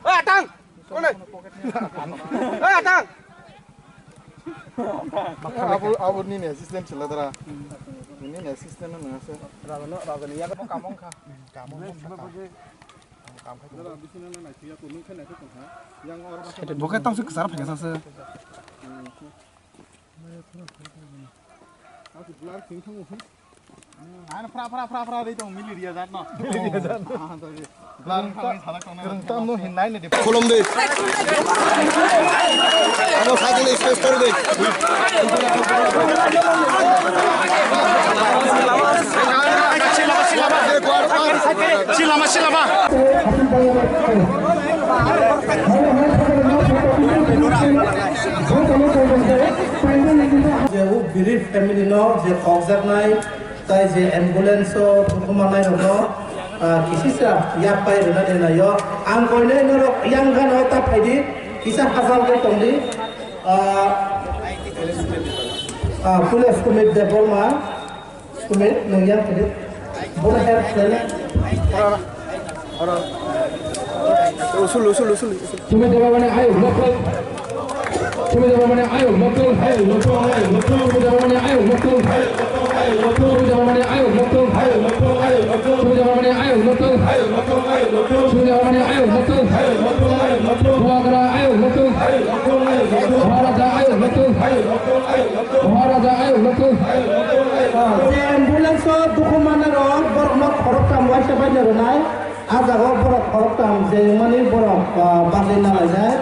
Atang, Atang. Abur ni assistant cila tera. Ini assistant na nasa. Raga ni ya kan kamong kah? Bukan tahu sih kesana pakai sasa. Fra itu milih dia zat no. Kerentang no hindai ni. Kolom deh. Kamu cycle space कर दे. Silama. যে ও গরিব family ন যে খরচার নাই তাই যে ambulance ঘুমানাই হল কিসিসা ইয়া পাই রেনা দেনা ইয় আং কইলে নর ইয়াং গান হতা ফাইদি কিসা হাজাল কে তংদি পুলিশ কুমিট দে বলমা কুমিট নংয়া ফাইদি বড় হের ফেলে usul. তুমি দেবা মানে আয় লোকাল তুমি দেবা মানে আয় লোকাল ভাই লোকাল তুমি দেবা মানে আয় লোকাল ভাই তুমি দেবা মানে আয় লোকাল ভাই তুমি দেবা মানে আয় লোকাল ভাই তুমি দেবা মানে আয় লোকাল ভাই মহারাজা আয় লোকাল ভাই মহারাজা আয় লোকাল ভাই মহারাজা আয় লোকাল ভাই অ্যাম্বুলেন্স দুখমানের বরমত খরকাম ওয়াইসা বাইনা রনাই আজাগো বড় খরকাম যে মানে বড় বাজে না যায়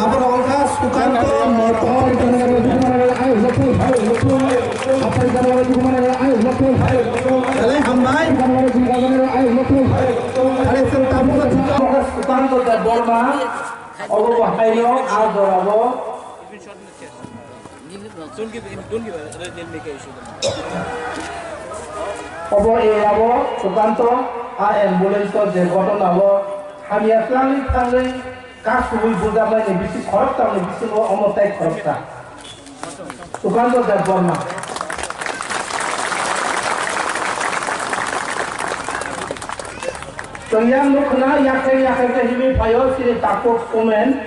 আবার অঙ্কা সুকান্ত মতন দুখমানের আয় লোকাল ভাই আপনি জানালে দুখমানের আয় লোকাল ভাই তাহলে হামবাই দুখমানের আয় লোকাল ভাই আরে সন্তামুক সুকান্ত বর্মা অবহাইও আর দরাবো অব এরাবো সুকান্ত আর অ্যাম্বুলেন্স যে ঘটনা হবো আমি আসলাম থাকলে কাজ খুবই বোঝাবাই বেশি খরচটা বেশি অমতাই খরচটা সুকান্ত দেব Varma Yang nukna yakin hibi payo sini takut komen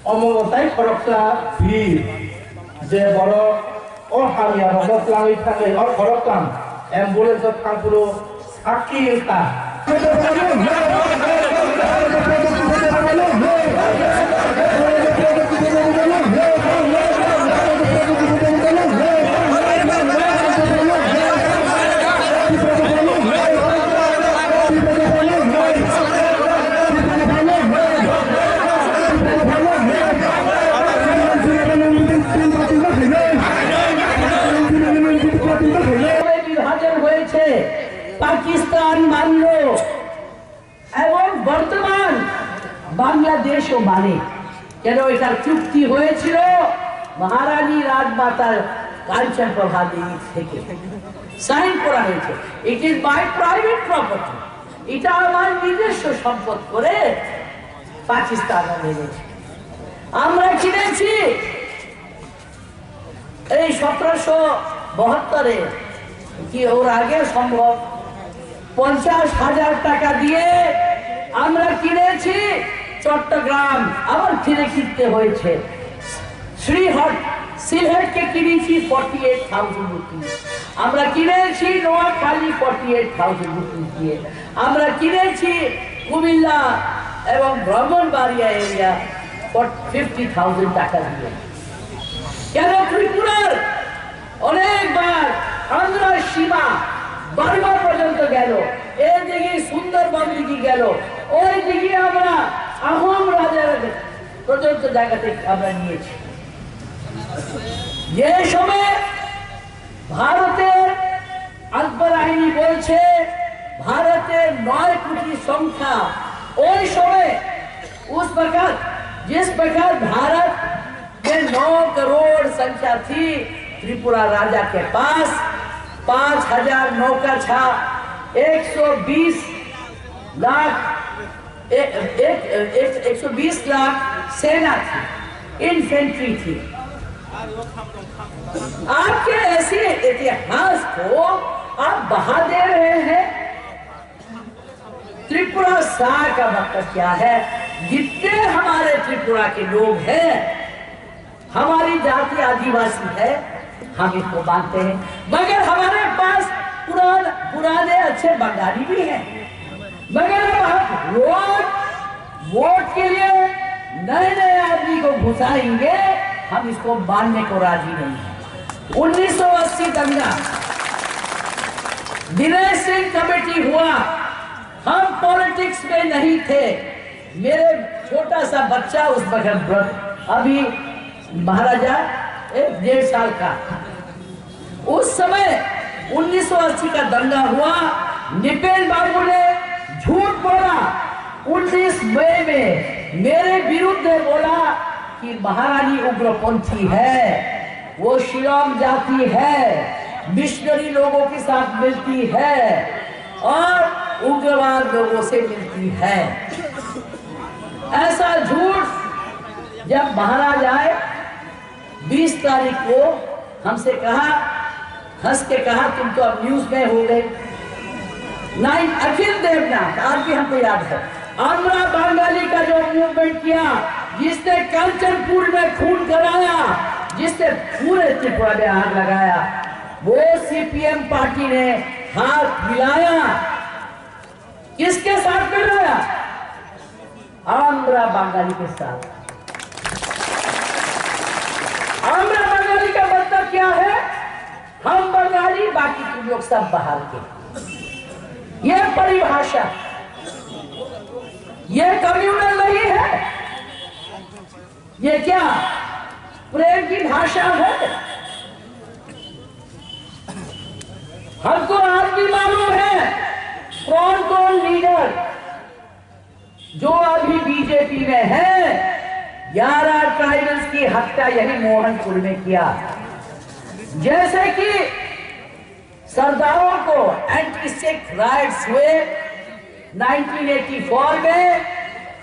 omongotai koroksa bi je boro or hamia robot langi thale or korokam ambulance kangpuro akilta Pakistan মানল এবং বর্তমান বাংলাদেশও মানে কেন এটার চুক্তি হয়েছিল মহারানী রাজমাতার কাঞ্চন প্রভা দেবী থেকে সাইন করা হয়েছে it is by private property এটা আমার নিজস্ব সম্পদ করে পাকিস্তান মেনেছে আমরা কিনেছি এই 1772 কি ওর আগে সম্ভব 50,000 টাকা দিয়ে আমরা কিনেছি চট্টগ্রাম আবার ফিরে কিনতে হয়েছে শ্রীহট সিলেটকে কিনেছি 48,000 রুপি আমরা কিনেছি নোয়াখালী 48,000 রুপি দিয়ে আমরা কিনেছি কুমিল্লা এবং ব্রাহ্মণবাড়িয়া এরিয়া 50,000 টাকা দিয়ে কেন ত্রিপুরার অনেকবার আন্ধ্র সীমা বারবার পর্যন্ত গেল এইদিকে সুন্দরবন দিকে গেল ওই দিকে আমরা আহোম রাজার পর্যন্ত জায়গাতে আমরা নিয়েছি যে সময় ভারতের আকবর আইনি বলছে ভারতের 9 কোটি সংখ্যা ওই সময় उस प्रकार जिस प्रकार भारत में 9 करोड़ संख्या थी त्रिपुरा राजा के पास 5,000 नौका था 120 लाख सेना थी इन्फेंट्री थी आपके ऐसे इतिहास को आप बहा दे रहे हैं। त्रिपुरा सा का मतलब क्या है? जितने हमारे त्रिपुरा के लोग हैं, हमारी जाति आदिवासी है, हम इसको मानते हैं। मगर हमारे पास पुराने अच्छे बंगाली भी हैं। मगर हम रोज वोट के लिए नए नए आदमी को घुसाएंगे, हम इसको मानने को राजी नहीं है। 1980 दंगा, विनय सिंह कमेटी हुआ, हम पॉलिटिक्स में नहीं थे। मेरे छोटा सा बच्चा उस वक्त अभी महाराजा 1.5 साल का, उस समय 1980 का दंगा हुआ। निपेन बाबू ने झूठ बोला 19 मई में मेरे विरुद्ध बोला कि महारानी उग्रपंथी है, वो शिलोंग जाती है, मिशनरी लोगों के साथ मिलती है और उग्रवाद लोगों से मिलती है। ऐसा झूठ जब महाराज आए 20 तारीख को हमसे कहा, हंस के कहा, तुम तो अब न्यूज में हो गए। 9 अखिल देवनाथ आज भी हमको याद है, आंध्रा बंगाली का जो मूवमेंट किया, जिसने कंचनपुर में खून कराया, जिसने पूरे त्रिपुरा में आग लगाया, वो सीपीएम पार्टी ने हाथ मिलाया। किसके साथ मिलाया? आंध्रा बंगाली के साथ। आंध्रा बंगाली का मतलब क्या है? हम बंगाली, बाकी तुम लोग सब बाहर के। यह परिभाषा, यह कम्युनल नहीं है। ये क्या प्रेम की भाषा है? हमको आज भी मालूम है कौन कौन लीडर जो अभी बीजेपी में है। 11 ट्राइबल्स की हत्या यही मोहनपुर में किया। जैसे कि सरदारों को एंटी सिख राइट्स हुए 1984 में,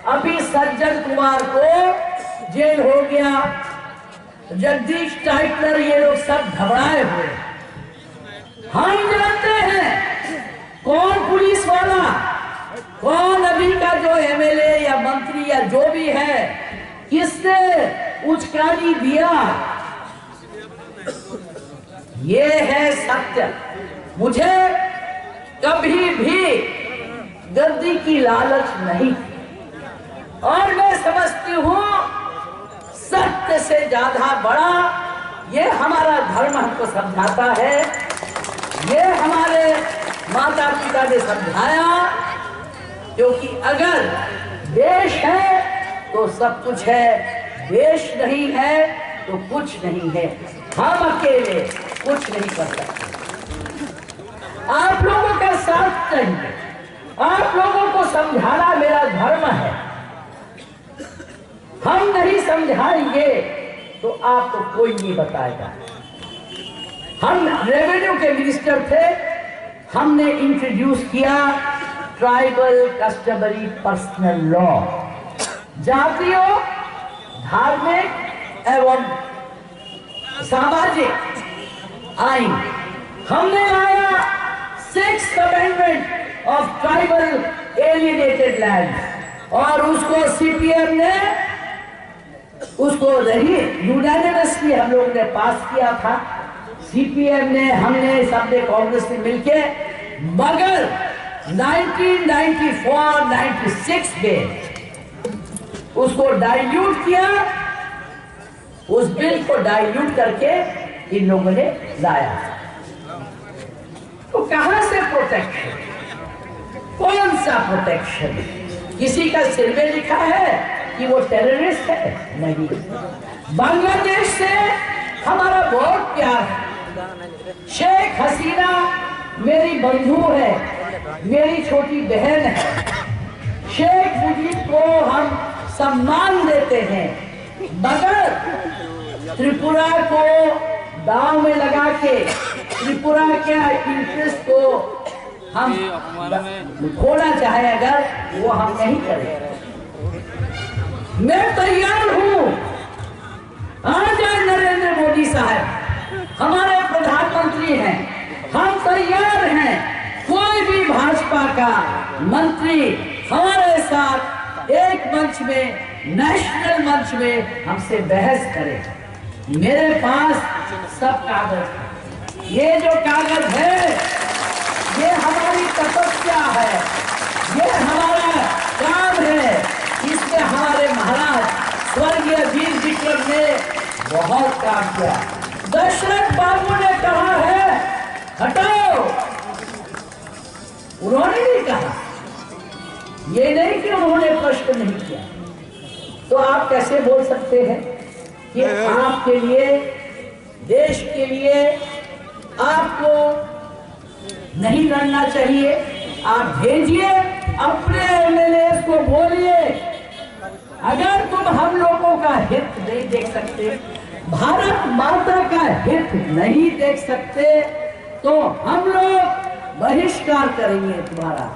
अभी सज्जन कुमार को जेल हो गया, जगदीश टाइटलर, ये लोग सब घबराए हुए। हम जानते हैं कौन पुलिस वाला, कौन अभी का जो एमएलए या मंत्री या जो भी है, किसने उचकानी दिया। ये है सत्य। मुझे कभी भी गद्दी की लालच नहीं, और मैं समझती हूं सत्य से ज्यादा बड़ा ये हमारा धर्म हमको समझाता है। ये हमारे माता पिता ने समझाया, क्योंकि अगर देश है तो सब कुछ है, देश नहीं है तो कुछ नहीं है। हम अकेले कुछ नहीं कर सकते। आप लोगों का साथ चाहिए, आप लोगों को समझाना मेरा धर्म है। हम नहीं समझाएंगे तो आपको कोई नहीं बताएगा। हम रेवेन्यू के मिनिस्टर थे, हमने इंट्रोड्यूस किया ट्राइबल कस्टमरी पर्सनल लॉ, जातीय, धार्मिक एवं सामाजिक आइन। हमने लाया 6th amendment of tribal alienated land, और उसको सीपीएम ने उसको यूनानिमसली हम लोगों ने पास किया था। सीपीएम ने, हमने, सबने, कांग्रेस ने मिलके, मगर 1994-96 में उसको डाइल्यूट किया। उस बिल को डाइल्यूट करके इन लोगों ने लाया। तो कहां से प्रोटेक्शन? कौन सा प्रोटेक्शन? किसी का सिर में लिखा है कि वो टेररिस्ट है? नहीं। बांग्लादेश से हमारा बहुत प्यार है। शेख हसीना मेरी बंधु है, मेरी छोटी बहन है। शेख मुजीब को हम सम्मान देते हैं, मगर त्रिपुरा को दांव में लगा के त्रिपुरा के इंटरेस्ट को हम खोना चाहे अगर, वो हम नहीं करें। मैं तैयार हूं आज नरेंद्र मोदी साहब हमारे प्रधानमंत्री हैं, हम तैयार हैं, कोई भी भाजपा का मंत्री हमारे साथ एक मंच में, नेशनल मंच में हमसे बहस करे। मेरे पास सब कागज है। ये जो कागज है ये हमारी तपस्या है, ये हमारा काम है। इसमें हमारे महाराज स्वर्गीय वीर विक्रम ने बहुत काम किया। दशरथ बाबू ने कहा है हटाओ, उन्होंने नहीं कहा, ये नहीं कि उन्होंने प्रश्न नहीं किया। तो आप कैसे बोल सकते हैं कि आपके लिए, देश के लिए आपको नहीं लड़ना चाहिए? आप भेजिए अपने एमएलए को, बोलिए अगर तुम हम लोगों का हित नहीं देख सकते, भारत माता का हित नहीं देख सकते, तो हम लोग बहिष्कार करेंगे तुम्हारा।